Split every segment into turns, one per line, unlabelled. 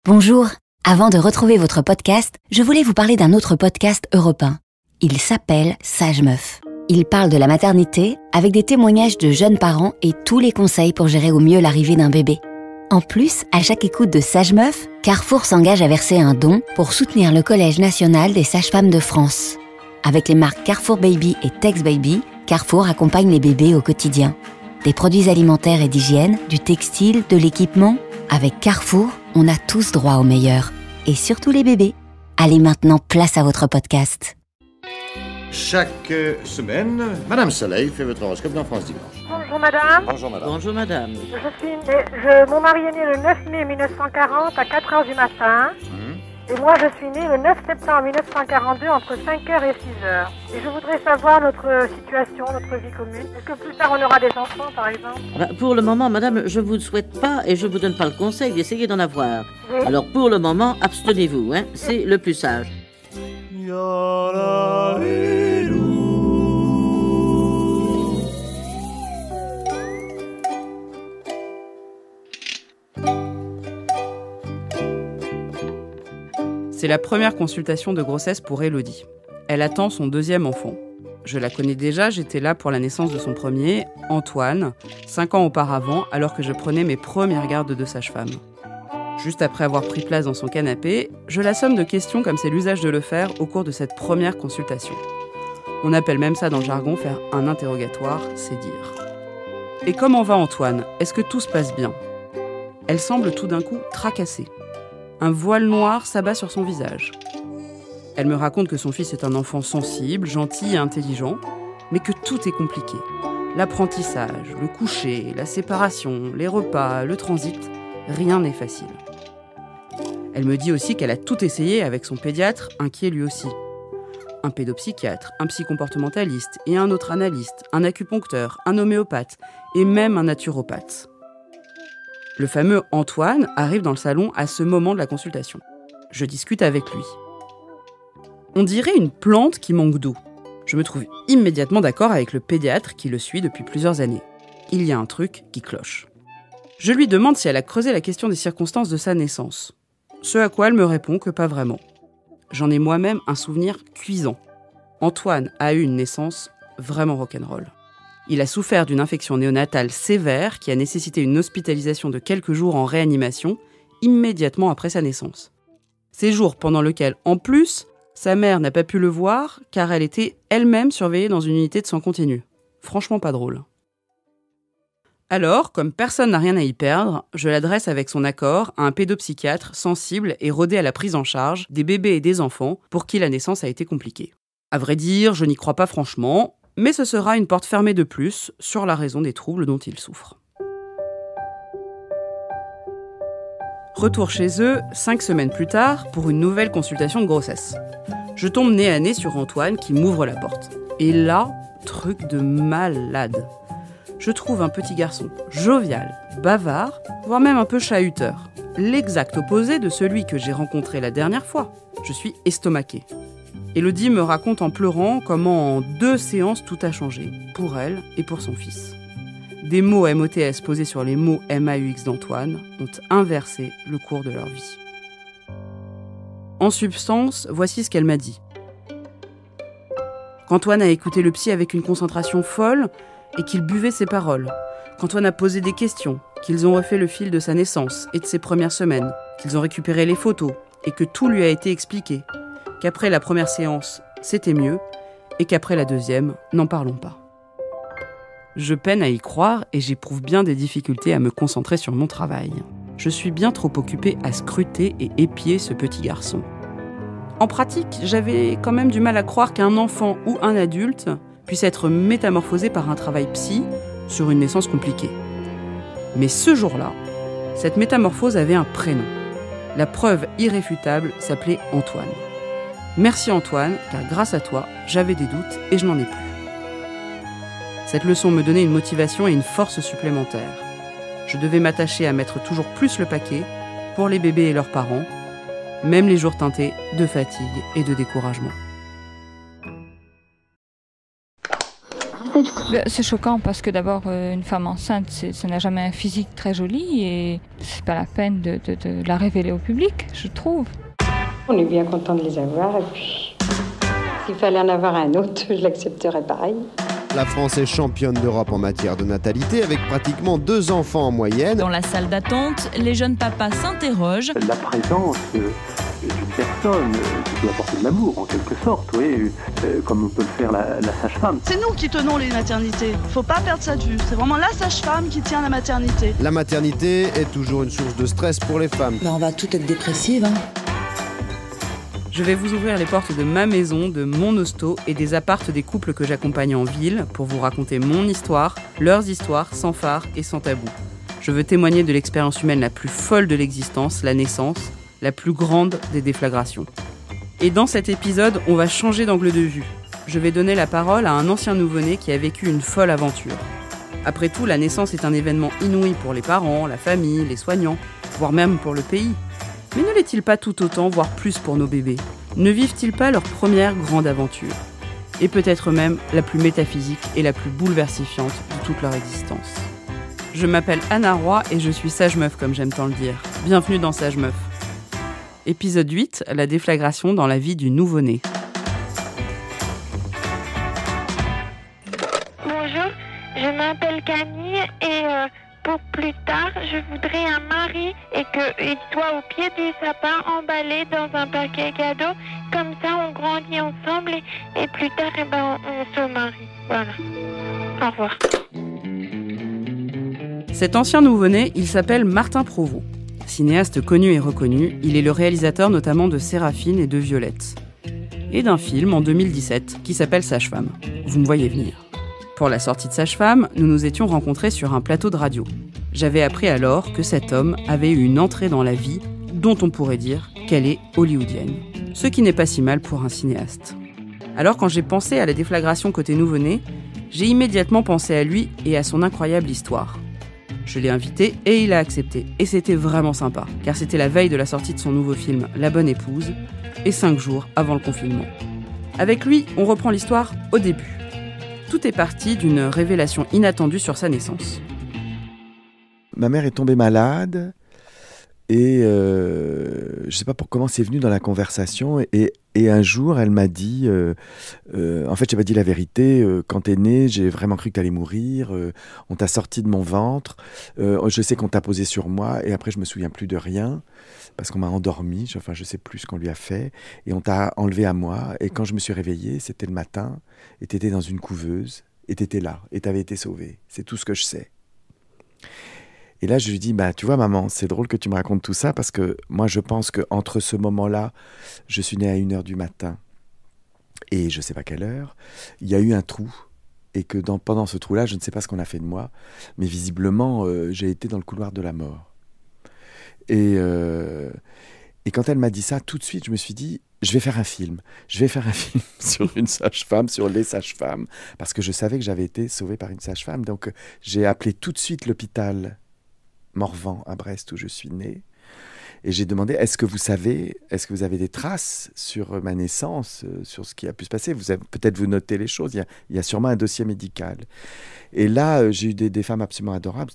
Bonjour, avant de retrouver votre podcast, je voulais vous parler d'un autre podcast Europe 1. Il s'appelle Sage Meuf. Il parle de la maternité avec des témoignages de jeunes parents et tous les conseils pour gérer au mieux l'arrivée d'un bébé. En plus, à chaque écoute de Sage Meuf, Carrefour s'engage à verser un don pour soutenir le Collège national des sages-femmes de France. Avec les marques Carrefour Baby et Tex Baby, Carrefour accompagne les bébés au quotidien. Des produits alimentaires et d'hygiène, du textile, de l'équipement. Avec Carrefour, on a tous droit au meilleur. Et surtout les bébés. Allez maintenant, place à votre podcast.
Chaque semaine, Madame Soleil fait votre horoscope dans France Dimanche.
Bonjour madame.
Bonjour Madame.
Bonjour madame.
Mon mari est né le 9 mai 1940 à 4h du matin. Et moi je suis née le 9 septembre 1942 entre 5h et 6h. Et je voudrais savoir notre situation, notre vie commune. Est-ce que plus tard on aura des enfants par exemple?
Pour le moment madame, je vous souhaite pas et je vous donne pas le conseil d'essayer d'en avoir.
Oui.
Alors pour le moment, abstenez-vous, c'est le plus sage.
C'est la première consultation de grossesse pour Elodie. Elle attend son deuxième enfant. Je la connais déjà, j'étais là pour la naissance de son premier, Antoine, 5 ans auparavant, alors que je prenais mes premières gardes de sage-femme. Juste après avoir pris place dans son canapé, je l'assomme de questions comme c'est l'usage de le faire au cours de cette première consultation. On appelle même ça dans le jargon faire un interrogatoire, c'est dire. Et comment va Antoine? Est-ce que tout se passe bien? Elle semble tout d'un coup tracassée. Un voile noir s'abat sur son visage. Elle me raconte que son fils est un enfant sensible, gentil et intelligent, mais que tout est compliqué. L'apprentissage, le coucher, la séparation, les repas, le transit, rien n'est facile. Elle me dit aussi qu'elle a tout essayé avec son pédiatre, inquiet lui aussi. Un pédopsychiatre, un psychocomportementaliste et un autre analyste, un acupuncteur, un homéopathe et même un naturopathe. Le fameux Antoine arrive dans le salon à ce moment de la consultation. Je discute avec lui. On dirait une plante qui manque d'eau. Je me trouve immédiatement d'accord avec le pédiatre qui le suit depuis plusieurs années. Il y a un truc qui cloche. Je lui demande si elle a creusé la question des circonstances de sa naissance. Ce à quoi elle me répond que pas vraiment. J'en ai moi-même un souvenir cuisant. Antoine a eu une naissance vraiment rock'n'roll. Il a souffert d'une infection néonatale sévère qui a nécessité une hospitalisation de quelques jours en réanimation immédiatement après sa naissance. Séjour pendant lequel, en plus, sa mère n'a pas pu le voir car elle était elle-même surveillée dans une unité de soins continus. Franchement pas drôle. Alors, comme personne n'a rien à y perdre, je l'adresse avec son accord à un pédopsychiatre sensible et rodé à la prise en charge des bébés et des enfants pour qui la naissance a été compliquée. À vrai dire, je n'y crois pas franchement, mais ce sera une porte fermée de plus sur la raison des troubles dont il souffre. Retour chez eux 5 semaines plus tard pour une nouvelle consultation de grossesse. Je tombe nez à nez sur Antoine qui m'ouvre la porte. Et là, truc de malade. Je trouve un petit garçon jovial, bavard, voire même un peu chahuteur. L'exact opposé de celui que j'ai rencontré la dernière fois. Je suis estomaquée. Elodie me raconte en pleurant comment en 2 séances tout a changé, pour elle et pour son fils. Des mots MOTS posés sur les mots MAUX d'Antoine ont inversé le cours de leur vie. En substance, voici ce qu'elle m'a dit. Qu'Antoine a écouté le psy avec une concentration folle et qu'il buvait ses paroles. Qu'Antoine a posé des questions, qu'ils ont refait le fil de sa naissance et de ses premières semaines, qu'ils ont récupéré les photos et que tout lui a été expliqué. Qu'après la première séance, c'était mieux, et qu'après la deuxième, n'en parlons pas. Je peine à y croire et j'éprouve bien des difficultés à me concentrer sur mon travail. Je suis bien trop occupée à scruter et épier ce petit garçon. En pratique, j'avais quand même du mal à croire qu'un enfant ou un adulte puisse être métamorphosé par un travail psy sur une naissance compliquée. Mais ce jour-là, cette métamorphose avait un prénom. La preuve irréfutable s'appelait Antoine. Merci Antoine, car grâce à toi, j'avais des doutes et je n'en ai plus. Cette leçon me donnait une motivation et une force supplémentaires. Je devais m'attacher à mettre toujours plus le paquet pour les bébés et leurs parents, même les jours teintés de fatigue et de découragement.
C'est choquant parce que d'abord, une femme enceinte, ça n'a jamais un physique très joli et c'est pas la peine de la révéler au public, je trouve.
On est bien content de les avoir et puis s'il fallait en avoir un autre, je l'accepterais pareil.
La France est championne d'Europe en matière de natalité avec pratiquement 2 enfants en moyenne.
Dans la salle d'attente, les jeunes papas s'interrogent.
La présence d'une personne qui doit apporter de l'amour en quelque sorte, oui, comme peut le faire la sage-femme.
C'est nous qui tenons les maternités, faut pas perdre ça de vue, c'est vraiment la sage-femme qui tient la maternité.
La maternité est toujours une source de stress pour les femmes.
On va toutes être dépressives.
Je vais vous ouvrir les portes de ma maison, de mon hosto et des appartes des couples que j'accompagne en ville pour vous raconter mon histoire, leurs histoires, sans phare et sans tabou. Je veux témoigner de l'expérience humaine la plus folle de l'existence, la naissance, la plus grande des déflagrations. Et dans cet épisode, on va changer d'angle de vue. Je vais donner la parole à un ancien nouveau-né qui a vécu une folle aventure. Après tout, la naissance est un événement inouï pour les parents, la famille, les soignants, voire même pour le pays. Mais ne l'est-il pas tout autant, voire plus pour nos bébés ? Ne vivent-ils pas leur première grande aventure ? Et peut-être même la plus métaphysique et la plus bouleversifiante de toute leur existence. Je m'appelle Anna Roy et je suis sage meuf comme j'aime tant le dire. Bienvenue dans Sage Meuf. Épisode 8, la déflagration dans la vie du nouveau-né.
Bonjour, je m'appelle Camille et pour plus tard, je voudrais un mari et qu'il soit au pied du sapin emballé dans un paquet cadeau. Comme ça, on grandit ensemble et plus tard, on se marie. Voilà. Au revoir.
Cet ancien nouveau-né, il s'appelle Martin Provost. Cinéaste connu et reconnu, il est le réalisateur notamment de Séraphine et de Violette. Et d'un film en 2017 qui s'appelle Sage-Femme. Vous me voyez venir. Pour la sortie de Sage-Femme, nous nous étions rencontrés sur un plateau de radio. J'avais appris alors que cet homme avait eu une entrée dans la vie dont on pourrait dire qu'elle est hollywoodienne. Ce qui n'est pas si mal pour un cinéaste. Alors quand j'ai pensé à la déflagration côté nouveau-né, j'ai immédiatement pensé à lui et à son incroyable histoire. Je l'ai invité et il a accepté. Et c'était vraiment sympa, car c'était la veille de la sortie de son nouveau film La Bonne Épouse, et 5 jours avant le confinement. Avec lui, on reprend l'histoire au début. Tout est parti d'une révélation inattendue sur sa naissance.
Ma mère est tombée malade et je ne sais pas comment c'est venu dans la conversation et un jour elle m'a dit en fait j'ai pas dit la vérité, quand t'es né j'ai vraiment cru que t'allais mourir, on t'a sorti de mon ventre, je sais qu'on t'a posé sur moi et après je me souviens plus de rien parce qu'on m'a endormi, enfin je sais plus ce qu'on lui a fait et on t'a enlevé à moi et quand je me suis réveillé c'était le matin et t'étais dans une couveuse et t'étais là et t'avais été sauvée, c'est tout ce que je sais. Et là, je lui dis, tu vois, maman, c'est drôle que tu me racontes tout ça parce que moi, je pense qu'entre ce moment-là, je suis né à 1h du matin et je ne sais pas quelle heure, il y a eu un trou et que pendant ce trou-là, je ne sais pas ce qu'on a fait de moi, mais visiblement, j'ai été dans le couloir de la mort. Et quand elle m'a dit ça, tout de suite, je me suis dit, je vais faire un film. Je vais faire un film sur une sage-femme, sur les sages-femmes, parce que je savais que j'avais été sauvée par une sage-femme. Donc, j'ai appelé tout de suite l'hôpital Morvan à Brest où je suis né et j'ai demandé est-ce que vous avez des traces sur ma naissance, sur ce qui a pu se passer, peut-être vous notez les choses, il y a sûrement un dossier médical. Et là j'ai eu des femmes absolument adorables,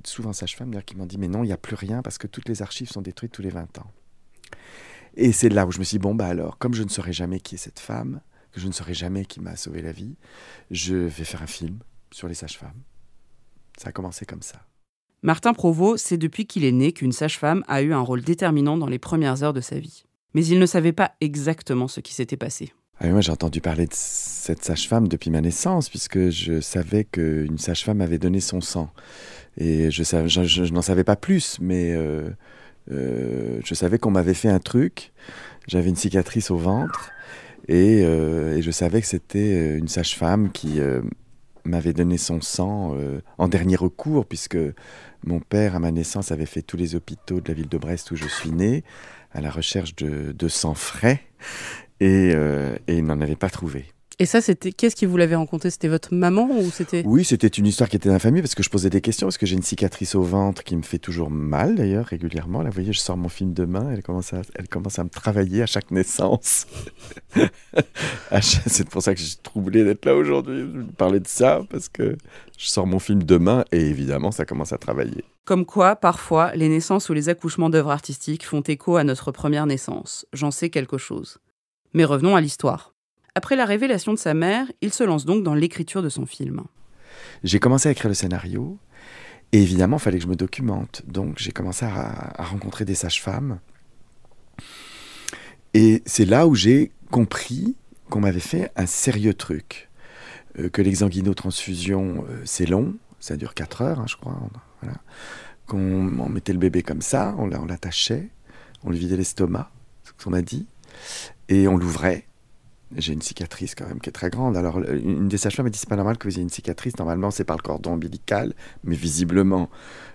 souvent sages-femmes d'ailleurs, qui m'ont dit mais non, il n'y a plus rien parce que toutes les archives sont détruites tous les 20 ans. Et c'est là où je me suis dit alors comme je ne saurais jamais qui est cette femme, que je ne saurais jamais qui m'a sauvé la vie, je vais faire un film sur les sages-femmes. Ça a commencé comme ça.
Martin Provost, c'est depuis qu'il est né qu'une sage-femme a eu un rôle déterminant dans les premières heures de sa vie. Mais il ne savait pas exactement ce qui s'était passé.
Moi, j'ai entendu parler de cette sage-femme depuis ma naissance, puisque je savais qu'une sage-femme avait donné son sang. Et je n'en savais pas plus, mais je savais qu'on m'avait fait un truc. J'avais une cicatrice au ventre, et je savais que c'était une sage-femme qui m'avait donné son sang en dernier recours, puisque mon père, à ma naissance, avait fait tous les hôpitaux de la ville de Brest où je suis né, à la recherche de sang frais, et il n'en avait pas trouvé.
Et ça, c'était qu'est-ce qui vous l'avait raconté? C'était votre maman ou c'était...
Oui, c'était une histoire qui était dans la famille parce que je posais des questions, parce que j'ai une cicatrice au ventre qui me fait toujours mal d'ailleurs régulièrement. Là, vous voyez, je sors mon film demain, elle commence à me travailler à chaque naissance. C'est pour ça que je suis troublé d'être là aujourd'hui, de parler de ça, parce que je sors mon film demain et évidemment, ça commence à travailler.
Comme quoi, parfois, les naissances ou les accouchements d'œuvres artistiques font écho à notre première naissance. J'en sais quelque chose. Mais revenons à l'histoire. Après la révélation de sa mère, il se lance donc dans l'écriture de son film.
J'ai commencé à écrire le scénario et évidemment, il fallait que je me documente. Donc, j'ai commencé à rencontrer des sages-femmes. Et c'est là où j'ai compris qu'on m'avait fait un sérieux truc. Que l'exsanguinotransfusion, c'est long, ça dure 4 heures, je crois. Voilà. On mettait le bébé comme ça, on l'attachait, on lui vidait l'estomac, c'est ce qu'on m'a dit, et on l'ouvrait. J'ai une cicatrice quand même qui est très grande. Alors, une des sages-femmes m'a dit, c'est pas normal que vous ayez une cicatrice. Normalement, c'est par le cordon ombilical. Mais visiblement,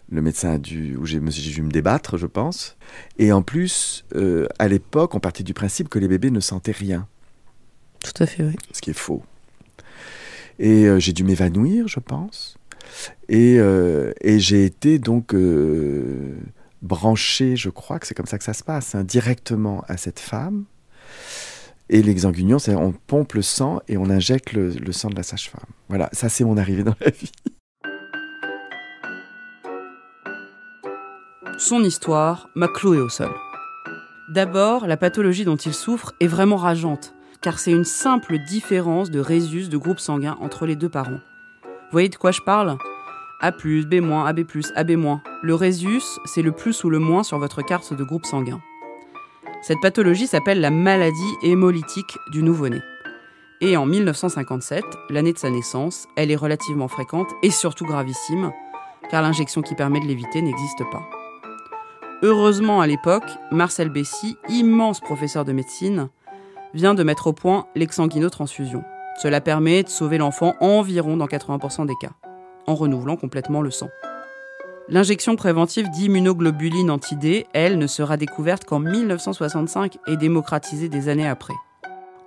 le médecin j'ai dû me débattre, je pense. Et en plus, à l'époque, on partait du principe que les bébés ne sentaient rien.
Tout à fait, oui.
Ce qui est faux. Et j'ai dû m'évanouir, je pense. Et j'ai été donc branché, je crois que c'est comme ça que ça se passe, directement à cette femme. Et l'exsanguinion, c'est on pompe le sang et on injecte le sang de la sage-femme. Voilà, ça c'est mon arrivée dans la vie.
Son histoire m'a cloué au sol. D'abord, la pathologie dont il souffre est vraiment rageante, car c'est une simple différence de résus de groupe sanguin entre les deux parents. Vous voyez de quoi je parle? A+, B-, AB+, AB-. Le résus, c'est le plus ou le moins sur votre carte de groupe sanguin. Cette pathologie s'appelle la maladie hémolytique du nouveau-né. Et en 1957, l'année de sa naissance, elle est relativement fréquente et surtout gravissime, car l'injection qui permet de l'éviter n'existe pas. Heureusement, à l'époque, Marcel Bessy, immense professeur de médecine, vient de mettre au point l'exsanguinotransfusion. Cela permet de sauver l'enfant environ dans 80% des cas, en renouvelant complètement le sang. L'injection préventive d'immunoglobulines anti-D, elle, ne sera découverte qu'en 1965 et démocratisée des années après.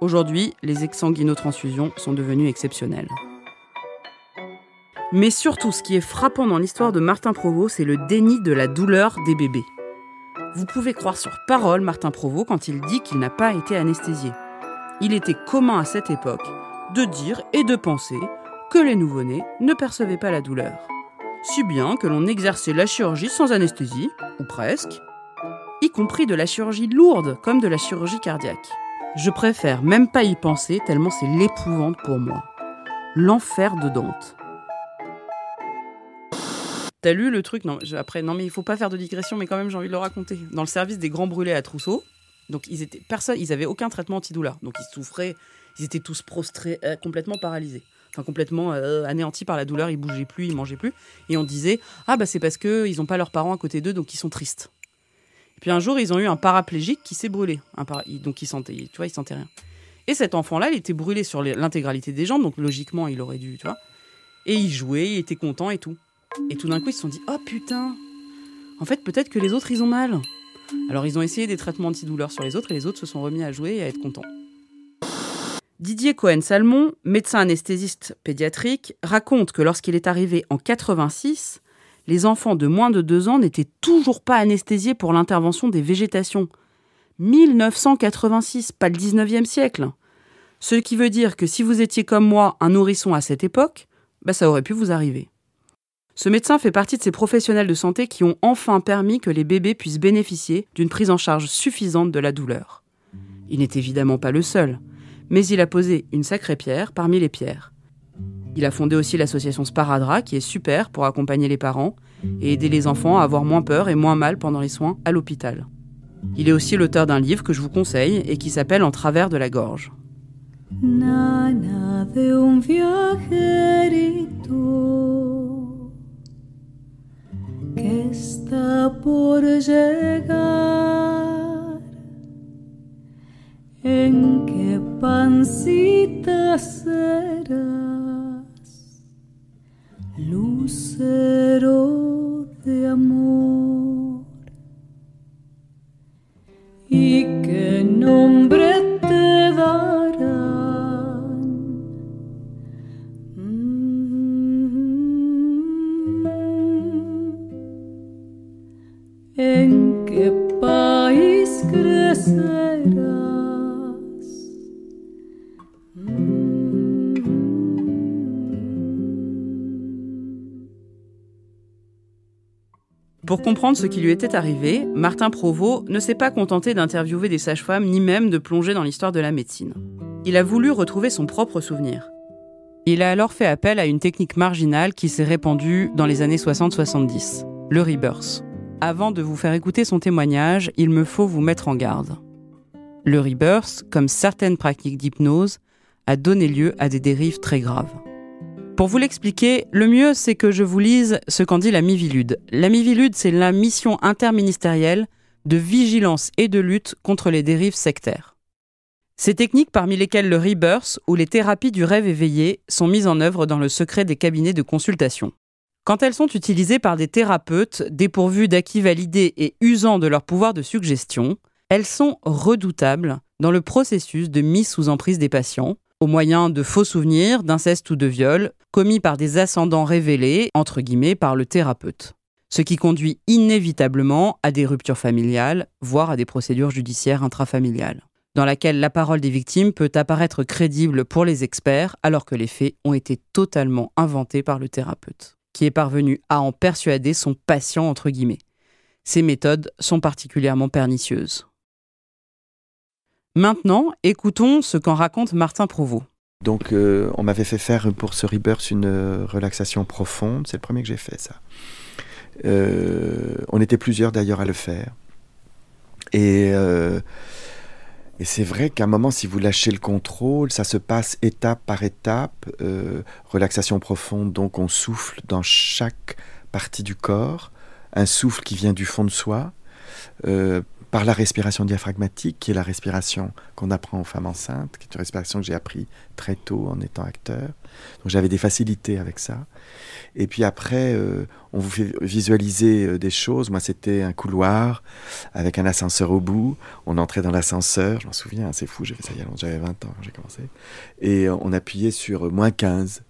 Aujourd'hui, les exsanguinotransfusions sont devenues exceptionnelles. Mais surtout, ce qui est frappant dans l'histoire de Martin Provost, c'est le déni de la douleur des bébés. Vous pouvez croire sur parole Martin Provost quand il dit qu'il n'a pas été anesthésié. Il était commun à cette époque de dire et de penser que les nouveau-nés ne percevaient pas la douleur. Si bien que l'on exerçait la chirurgie sans anesthésie, ou presque, y compris de la chirurgie lourde, comme de la chirurgie cardiaque. Je préfère même pas y penser, tellement c'est l'épouvante pour moi. L'enfer de Dante. T'as lu le truc? Non, mais il faut pas faire de digression, mais quand même j'ai envie de le raconter. Dans le service des grands brûlés à Trousseau, donc ils avaient aucun traitement antidouleur, donc ils souffraient, ils étaient tous prostrés, complètement paralysés. Enfin, complètement anéantis par la douleur, ils bougeaient plus, ils mangeaient plus. Et on disait, c'est parce qu'ils n'ont pas leurs parents à côté d'eux, donc ils sont tristes. Et puis un jour, ils ont eu un paraplégique qui s'est brûlé. Donc il sentait rien. Et cet enfant-là, il était brûlé sur l'intégralité des jambes, donc logiquement, il aurait dû, Et il jouait, il était content et tout. Et tout d'un coup, ils se sont dit, oh putain, en fait, peut-être que les autres, ils ont mal. Alors ils ont essayé des traitements antidouleurs sur les autres, et les autres se sont remis à jouer et à être contents. Didier Cohen-Salmon, médecin anesthésiste pédiatrique, raconte que lorsqu'il est arrivé en 86, les enfants de moins de 2 ans n'étaient toujours pas anesthésiés pour l'intervention des végétations. 1986, pas le 19e siècle. Ce qui veut dire que si vous étiez comme moi un nourrisson à cette époque, ça aurait pu vous arriver. Ce médecin fait partie de ces professionnels de santé qui ont enfin permis que les bébés puissent bénéficier d'une prise en charge suffisante de la douleur. Il n'est évidemment pas le seul, mais il a posé une sacrée pierre parmi les pierres. Il a fondé aussi l'association Sparadrap, qui est super pour accompagner les parents et aider les enfants à avoir moins peur et moins mal pendant les soins à l'hôpital. Il est aussi l'auteur d'un livre que je vous conseille et qui s'appelle En travers de la gorge.
Nana de un viajerito que está por llegar. ¿En qué pancita serás? Lucero de amor. ¿Y qué nombre te darán serás.
Pour comprendre ce qui lui était arrivé, Martin Provost ne s'est pas contenté d'interviewer des sages-femmes ni même de plonger dans l'histoire de la médecine. Il a voulu retrouver son propre souvenir. Il a alors fait appel à une technique marginale qui s'est répandue dans les années 60-70, le rebirth. Avant de vous faire écouter son témoignage, il me faut vous mettre en garde. Le rebirth, comme certaines pratiques d'hypnose, a donné lieu à des dérives très graves. Pour vous l'expliquer, le mieux c'est que je vous lise ce qu'en dit la Miviludes. La Miviludes, c'est la mission interministérielle de vigilance et de lutte contre les dérives sectaires. Ces techniques, parmi lesquelles le rebirth ou les thérapies du rêve éveillé, sont mises en œuvre dans le secret des cabinets de consultation. Quand elles sont utilisées par des thérapeutes dépourvus d'acquis validés et usant de leur pouvoir de suggestion, elles sont redoutables dans le processus de mise sous emprise des patients, au moyen de faux souvenirs, d'inceste ou de viol, commis par des ascendants révélés, entre guillemets, par le thérapeute. Ce qui conduit inévitablement à des ruptures familiales, voire à des procédures judiciaires intrafamiliales, dans laquelle la parole des victimes peut apparaître crédible pour les experts, alors que les faits ont été totalement inventés par le thérapeute, qui est parvenu à en persuader son patient, entre guillemets. Ces méthodes sont particulièrement pernicieuses. Maintenant, écoutons ce qu'en raconte Martin Provost.
Donc, on m'avait fait faire pour ce rebirth une relaxation profonde. C'est le premier que j'ai fait, ça. On était plusieurs d'ailleurs à le faire. Et c'est vrai qu'à un moment, si vous lâchez le contrôle, ça se passe étape par étape. Relaxation profonde, donc on souffle dans chaque partie du corps. Un souffle qui vient du fond de soi. Par la respiration diaphragmatique, qui est la respiration qu'on apprend aux femmes enceintes, qui est une respiration que j'ai appris très tôt en étant acteur. Donc j'avais des facilités avec ça. Et puis après, on vous fait visualiser des choses. Moi, c'était un couloir avec un ascenseur au bout. On entrait dans l'ascenseur, je m'en souviens, c'est fou, j'ai fait ça il y a longtemps, j'avais 20 ans quand j'ai commencé. Et on appuyait sur moins 15.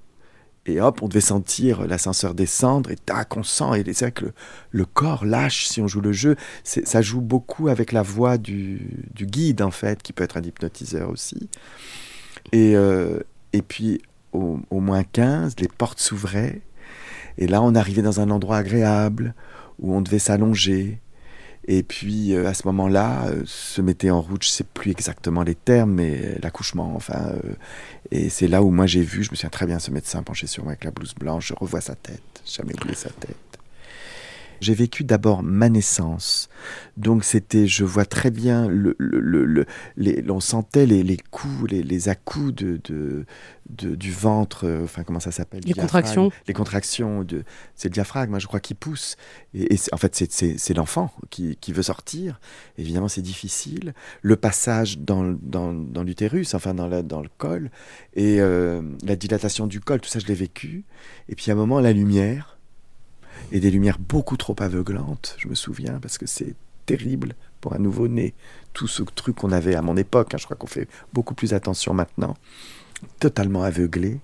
Et hop, on devait sentir l'ascenseur descendre et tac, on sent. Et c'est vrai que le corps lâche si on joue le jeu. Ça joue beaucoup avec la voix du guide, en fait, qui peut être un hypnotiseur aussi. Et puis, au moins 15, les portes s'ouvraient. Et là, on arrivait dans un endroit agréable où on devait s'allonger. Et puis, à ce moment-là, se mettait en route, je ne sais plus exactement les termes, mais l'accouchement, enfin. Et c'est là où moi j'ai vu, je me souviens très bien, ce médecin penché sur moi avec la blouse blanche, je revois sa tête, jamais oublié sa tête. J'ai vécu d'abord ma naissance, donc c'était, je vois très bien, on sentait les coups, les à-coups du ventre, enfin comment ça s'appelle ?
Les contractions.
Les contractions, c'est le diaphragme, je crois, qui pousse. Et en fait, c'est l'enfant qui veut sortir. Évidemment, c'est difficile. Le passage dans l'utérus, enfin dans le col, et la dilatation du col, tout ça, je l'ai vécu. Et puis à un moment, la lumière. Et des lumières beaucoup trop aveuglantes, je me souviens, parce que c'est terrible pour un nouveau-né. Tout ce truc qu'on avait à mon époque, je crois qu'on fait beaucoup plus attention maintenant, totalement aveuglé.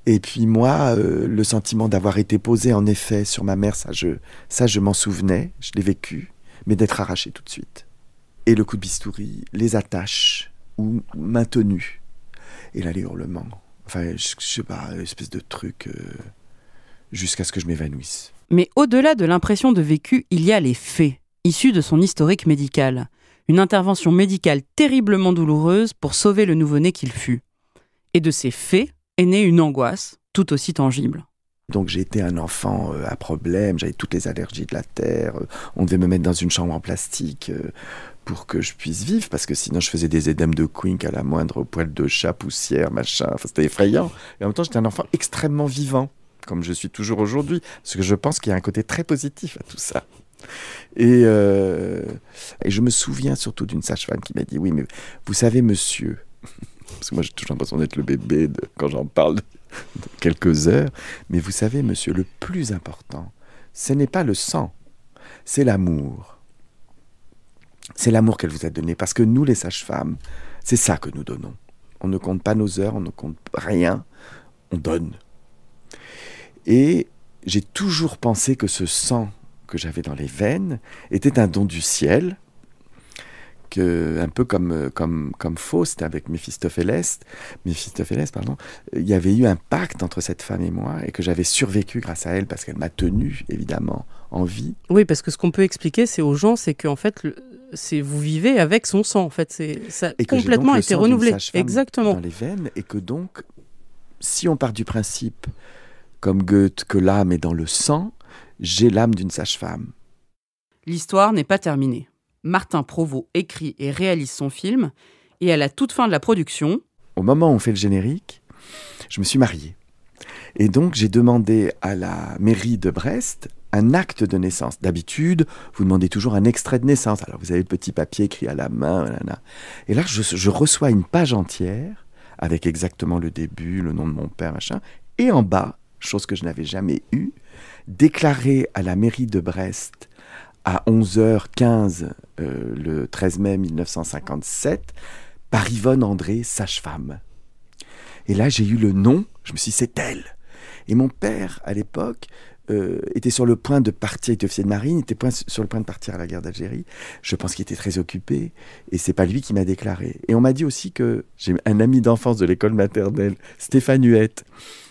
Et puis moi, le sentiment d'avoir été posé en effet sur ma mère, ça je m'en souvenais, je l'ai vécu, mais d'être arraché tout de suite. Et le coup de bistouri, les attaches, ou maintenues. Et là, les hurlements. Enfin, je sais pas, une espèce de truc, jusqu'à ce que je m'évanouisse.
Mais au-delà de l'impression de vécu, il y a les faits, issus de son historique médical. Une intervention médicale terriblement douloureuse pour sauver le nouveau-né qu'il fut. Et de ces faits est née une angoisse tout aussi tangible.
Donc j'ai été un enfant à problème, j'avais toutes les allergies de la terre, on devait me mettre dans une chambre en plastique pour que je puisse vivre, parce que sinon je faisais des édèmes de Quink à la moindre poêle de chat, poussière, machin, enfin, c'était effrayant. Et en même temps j'étais un enfant extrêmement vivant, comme je suis toujours aujourd'hui, parce que je pense qu'il y a un côté très positif à tout ça. Et je me souviens surtout d'une sage-femme qui m'a dit « Oui, mais vous savez, monsieur... » Parce que moi, j'ai toujours l'impression d'être le bébé quand j'en parle de quelques heures. Mais vous savez, monsieur, le plus important, ce n'est pas le sang, c'est l'amour. C'est l'amour qu'elle vous a donné. Parce que nous, les sages-femmes, c'est ça que nous donnons. On ne compte pas nos heures, on ne compte rien, on donne. Et j'ai toujours pensé que ce sang que j'avais dans les veines était un don du ciel, avec un peu comme Faust, avec Méphistophélès, il y avait eu un pacte entre cette femme et moi, et que j'avais survécu grâce à elle, parce qu'elle m'a tenu, évidemment, en vie.
Oui, parce que ce qu'on peut expliquer aux gens, c'est qu'en fait, vous vivez avec son sang, en fait. Ça a complètement été renouvelé. Exactement.
Dans les veines, et que donc, si on part du principe, comme Goethe, que l'âme est dans le sang, j'ai l'âme d'une sage-femme.
L'histoire n'est pas terminée. Martin Provost écrit et réalise son film, et à la toute fin de la production...
Au moment où on fait le générique, je me suis marié. Et donc, j'ai demandé à la mairie de Brest un acte de naissance. D'habitude, vous demandez toujours un extrait de naissance. Alors, vous avez le petit papier écrit à la main. Et là, je reçois une page entière, avec exactement le début, le nom de mon père, machin. Et en bas, chose que je n'avais jamais eue, déclaré à la mairie de Brest à 11h15 le 13 mai 1957 par Yvonne André, sage-femme. Et là, j'ai eu le nom, je me suis dit, c'est elle. Et mon père, à l'époque, était sur le point de partir, il était officier de marine, il était sur le point de partir à la guerre d'Algérie. Je pense qu'il était très occupé, et c'est pas lui qui m'a déclaré. Et on m'a dit aussi que j'ai un ami d'enfance de l'école maternelle, Stéphane Huette.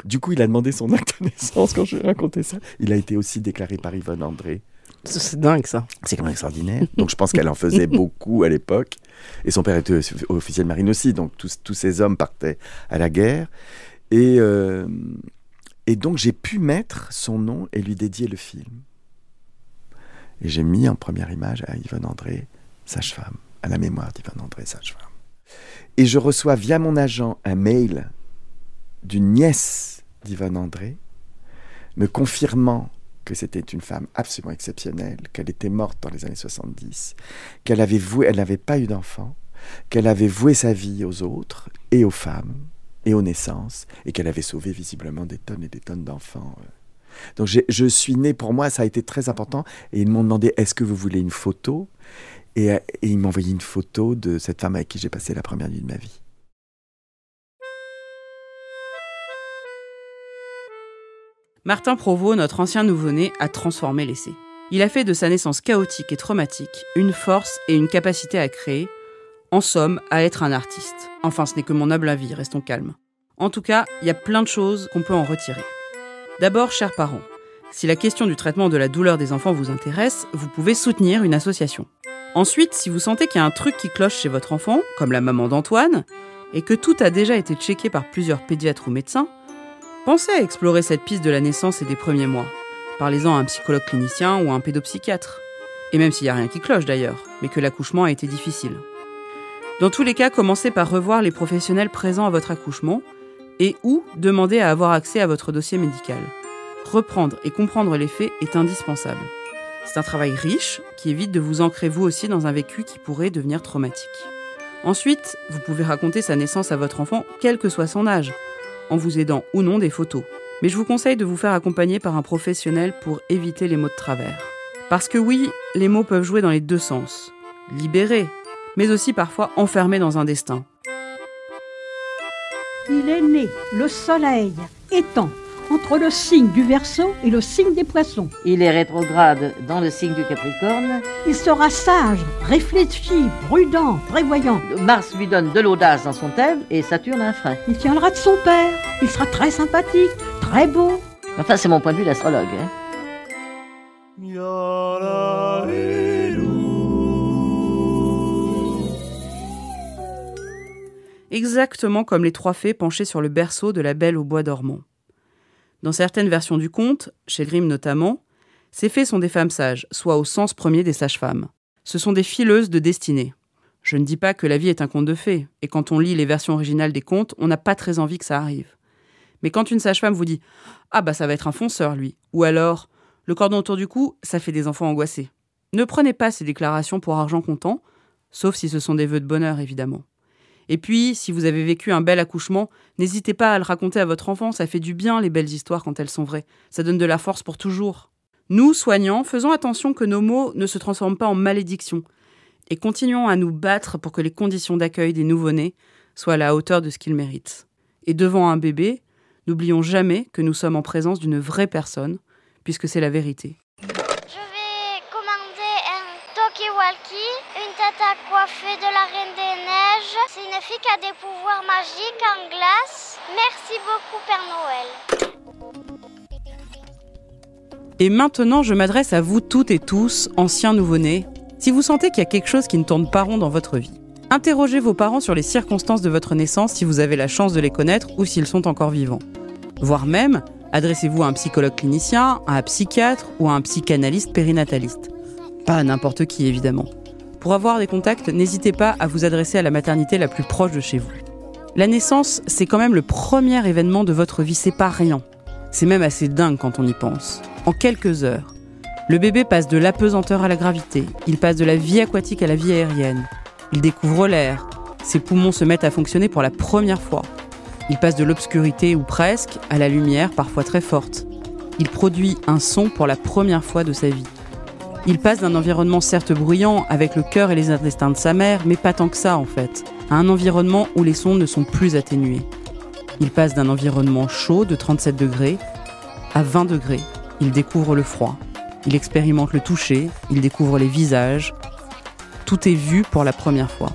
Du coup, il a demandé son acte de naissance quand je lui ai raconté ça. Il a été aussi déclaré par Yvonne André.
C'est dingue, ça.
C'est quand même extraordinaire. Donc, je pense qu'elle en faisait beaucoup à l'époque. Et son père était officier de marine aussi. Donc, tous ces hommes partaient à la guerre. Et donc, j'ai pu mettre son nom et lui dédier le film. Et j'ai mis en première image à Yvonne André, sage-femme, à la mémoire d'Yvonne André, sage-femme. Et je reçois via mon agent un mail d'une nièce d'Yvonne André, me confirmant que c'était une femme absolument exceptionnelle, qu'elle était morte dans les années 70, elle n'avait pas eu d'enfant, qu'elle avait voué sa vie aux autres et aux femmes et aux naissances, et qu'elle avait sauvé visiblement des tonnes et des tonnes d'enfants. Donc je suis né, pour moi, ça a été très important, et ils m'ont demandé, est-ce que vous voulez une photo ? Et ils m'ont envoyé une photo de cette femme avec qui j'ai passé la première nuit de ma vie.
Martin Provost, notre ancien nouveau-né, a transformé l'essai. Il a fait de sa naissance chaotique et traumatique une force et une capacité à créer, en somme, à être un artiste. Enfin, ce n'est que mon humble avis, restons calmes. En tout cas, il y a plein de choses qu'on peut en retirer. D'abord, chers parents, si la question du traitement de la douleur des enfants vous intéresse, vous pouvez soutenir une association. Ensuite, si vous sentez qu'il y a un truc qui cloche chez votre enfant, comme la maman d'Antoine, et que tout a déjà été checké par plusieurs pédiatres ou médecins, pensez à explorer cette piste de la naissance et des premiers mois. Parlez-en à un psychologue clinicien ou à un pédopsychiatre. Et même s'il n'y a rien qui cloche d'ailleurs, mais que l'accouchement a été difficile. Dans tous les cas, commencez par revoir les professionnels présents à votre accouchement et ou demander à avoir accès à votre dossier médical. Reprendre et comprendre les faits est indispensable. C'est un travail riche qui évite de vous ancrer vous aussi dans un vécu qui pourrait devenir traumatique. Ensuite, vous pouvez raconter sa naissance à votre enfant, quel que soit son âge, en vous aidant ou non des photos. Mais je vous conseille de vous faire accompagner par un professionnel pour éviter les mots de travers. Parce que oui, les mots peuvent jouer dans les deux sens. Libérer, mais aussi parfois enfermer dans un destin.
Il est né, le soleil étant entre le signe du Verseau et le signe des Poissons.
Il est rétrograde dans le signe du Capricorne.
Il sera sage, réfléchi, prudent, prévoyant.
Mars lui donne de l'audace dans son thème et Saturne un frein.
Il tiendra de son père. Il sera très sympathique, très beau.
Enfin, c'est mon point de vue d'astrologue.
Exactement comme les trois fées penchées sur le berceau de la Belle au bois dormant. Dans certaines versions du conte, chez Grimm notamment, ces fées sont des femmes sages, soit au sens premier des sages-femmes. Ce sont des fileuses de destinée. Je ne dis pas que la vie est un conte de fées, et quand on lit les versions originales des contes, on n'a pas très envie que ça arrive. Mais quand une sage-femme vous dit « Ah bah ça va être un fonceur, lui », ou alors « Le cordon autour du cou, ça fait des enfants angoissés », ne prenez pas ces déclarations pour argent comptant, sauf si ce sont des vœux de bonheur, évidemment. Et puis, si vous avez vécu un bel accouchement, n'hésitez pas à le raconter à votre enfant, ça fait du bien les belles histoires quand elles sont vraies. Ça donne de la force pour toujours. Nous, soignants, faisons attention que nos mots ne se transforment pas en malédiction et continuons à nous battre pour que les conditions d'accueil des nouveau-nés soient à la hauteur de ce qu'ils méritent. Et devant un bébé, n'oublions jamais que nous sommes en présence d'une vraie personne, puisque c'est la vérité.
Je vais commander un talkie-walkie, une tasse
à coiffer de la Reine des Neiges. C'est une fille qui a des pouvoirs magiques en glace. Merci beaucoup, Père Noël.
Et maintenant, je m'adresse à vous toutes et tous, anciens nouveau-nés. Si vous sentez qu'il y a quelque chose qui ne tourne pas rond dans votre vie, interrogez vos parents sur les circonstances de votre naissance si vous avez la chance de les connaître ou s'ils sont encore vivants. Voire même, adressez-vous à un psychologue clinicien, à un psychiatre ou à un psychanalyste périnataliste. Pas à n'importe qui, évidemment. Pour avoir des contacts, n'hésitez pas à vous adresser à la maternité la plus proche de chez vous. La naissance, c'est quand même le premier événement de votre vie, c'est pas rien. C'est même assez dingue quand on y pense. En quelques heures, le bébé passe de l'apesanteur à la gravité, il passe de la vie aquatique à la vie aérienne. Il découvre l'air, ses poumons se mettent à fonctionner pour la première fois. Il passe de l'obscurité ou presque à la lumière, parfois très forte. Il produit un son pour la première fois de sa vie. Il passe d'un environnement certes bruyant, avec le cœur et les intestins de sa mère, mais pas tant que ça en fait, à un environnement où les sons ne sont plus atténués. Il passe d'un environnement chaud de 37 degrés à 20 degrés. Il découvre le froid. Il expérimente le toucher, il découvre les visages. Tout est vu pour la première fois.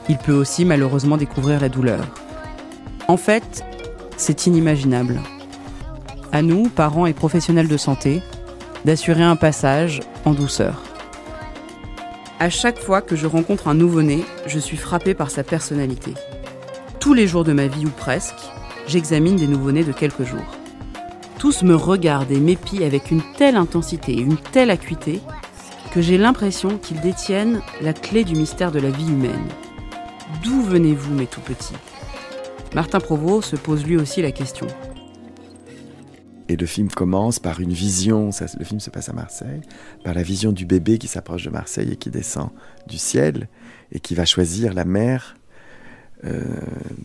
Il peut aussi malheureusement découvrir la douleur. En fait, c'est inimaginable. À nous, parents et professionnels de santé, d'assurer un passage en douceur. À chaque fois que je rencontre un nouveau-né, je suis frappée par sa personnalité. Tous les jours de ma vie ou presque, j'examine des nouveau-nés de quelques jours. Tous me regardent et m'épient avec une telle intensité et une telle acuité que j'ai l'impression qu'ils détiennent la clé du mystère de la vie humaine. D'où venez-vous, mes tout petits ? Martin Provost se pose lui aussi la question.
Et le film commence par une vision, le film se passe à Marseille, par la vision du bébé qui s'approche de Marseille et qui descend du ciel et qui va choisir la mère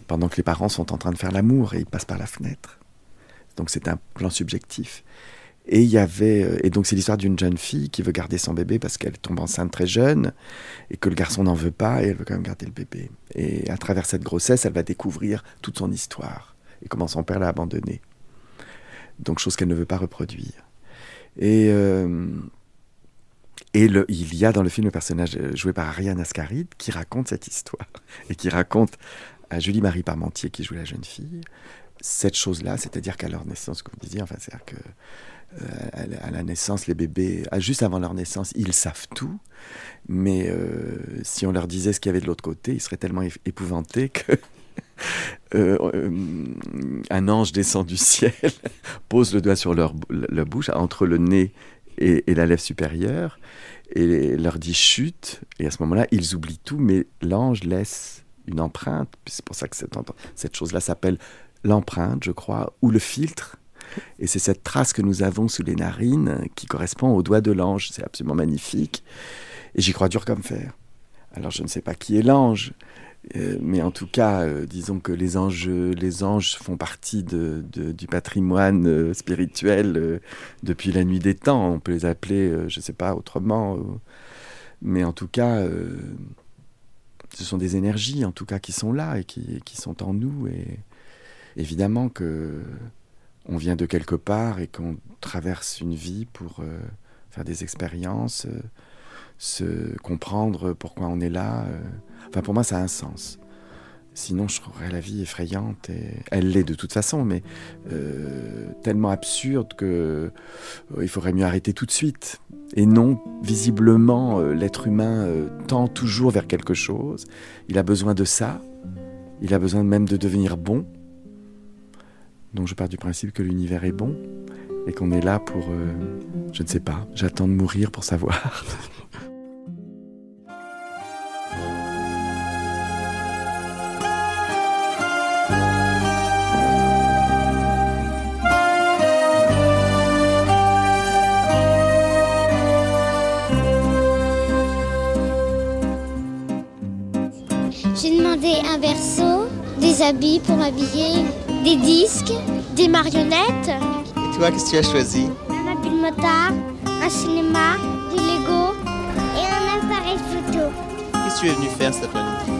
pendant que les parents sont en train de faire l'amour et il passe par la fenêtre. Donc c'est un plan subjectif. Et donc c'est l'histoire d'une jeune fille qui veut garder son bébé parce qu'elle tombe enceinte très jeune et que le garçon n'en veut pas et elle veut quand même garder le bébé. Et à travers cette grossesse, elle va découvrir toute son histoire et comment son père l'a abandonnée. Donc chose qu'elle ne veut pas reproduire. Et il y a dans le film le personnage joué par Ariane Ascaride qui raconte cette histoire et qui raconte à Julie-Marie Parmentier qui joue la jeune fille cette chose-là, c'est-à-dire qu'à leur naissance, comme vous disiez, c'est-à-dire que à la naissance, les bébés, juste avant leur naissance, ils savent tout, mais si on leur disait ce qu'il y avait de l'autre côté, ils seraient tellement épouvantés que un ange descend du ciel, pose le doigt sur leur bouche, entre le nez et la lèvre supérieure, et leur dit chut, et à ce moment-là, ils oublient tout, mais l'ange laisse une empreinte, c'est pour ça que cette chose-là s'appelle l'empreinte, je crois, ou le filtre, et c'est cette trace que nous avons sous les narines qui correspond au doigt de l'ange, c'est absolument magnifique, et j'y crois dur comme fer. Alors je ne sais pas qui est l'ange, mais en tout cas, disons que les anges font partie du patrimoine spirituel depuis la nuit des temps. On peut les appeler, je ne sais pas, autrement. Mais en tout cas, ce sont des énergies, en tout cas, qui sont là et qui sont en nous. Et évidemment qu'on vient de quelque part et qu'on traverse une vie pour faire des expériences, se comprendre pourquoi on est là. Enfin, pour moi, ça a un sens. Sinon, je trouverais la vie effrayante. Et elle l'est de toute façon, mais tellement absurde qu'il faudrait mieux arrêter tout de suite. Et non, visiblement, l'être humain tend toujours vers quelque chose. Il a besoin de ça. Il a besoin même de devenir bon. Donc, je pars du principe que l'univers est bon et qu'on est là pour... je ne sais pas, j'attends de mourir pour savoir.
J'ai demandé un berceau, des habits pour m'habiller, des disques, des marionnettes.
Et toi, qu'est-ce que tu as choisi?
Un habit de motard, un cinéma, du Lego et un appareil photo.
Qu'est-ce que tu es venu faire cet après-midi?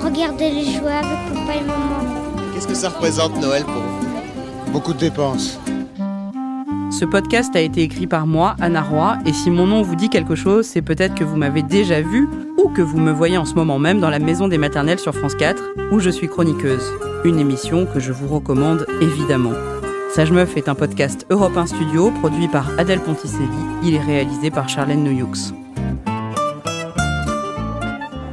Regarder les jouets avec papa et maman.
Qu'est-ce que ça représente Noël pour vous?
Beaucoup de dépenses.
Ce podcast a été écrit par moi, Anna Roy, et si mon nom vous dit quelque chose, c'est peut-être que vous m'avez déjà vu ou que vous me voyez en ce moment même dans la Maison des Maternelles sur France 4, où je suis chroniqueuse. Une émission que je vous recommande évidemment. Sage Meuf est un podcast Europe 1 Studio, produit par Adèle Ponticelli. Il est réalisé par Charlène Noyoux.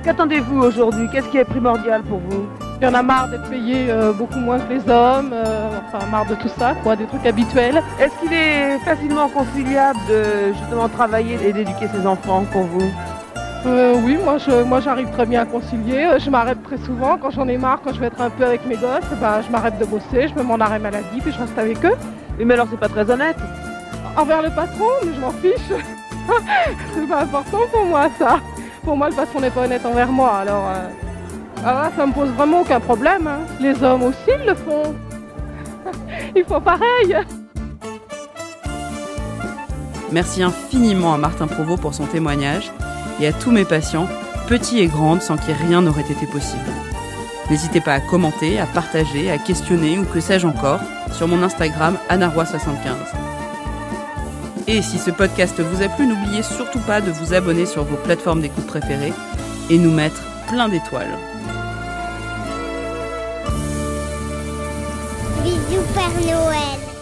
Qu'attendez-vous aujourd'hui? Qu'est-ce qui est primordial pour vous?
Il y en a marre d'être payé beaucoup moins que les hommes, marre de tout ça, des trucs habituels.
Est-ce qu'il est facilement conciliable de justement travailler et d'éduquer ses enfants pour vous?
Oui, moi j'arrive très bien à concilier. Je m'arrête très souvent quand j'en ai marre, quand je vais être un peu avec mes gosses, je m'arrête de bosser, je me mets en arrêt maladie, puis je reste avec eux.
Mais alors c'est pas très honnête?
Envers le patron, mais je m'en fiche. C'est pas important pour moi ça. Pour moi le patron n'est pas honnête envers moi, alors là ça me pose vraiment aucun problème. Hein. Les hommes aussi le font. Ils font pareil.
Merci infiniment à Martin Provost pour son témoignage et à tous mes patients, petits et grands, sans qui rien n'aurait été possible. N'hésitez pas à commenter, à partager, à questionner ou que sais-je encore sur mon Instagram anaroy75. Et si ce podcast vous a plu, n'oubliez surtout pas de vous abonner sur vos plateformes d'écoute préférées et nous mettre plein d'étoiles.
Bisous Père Noël.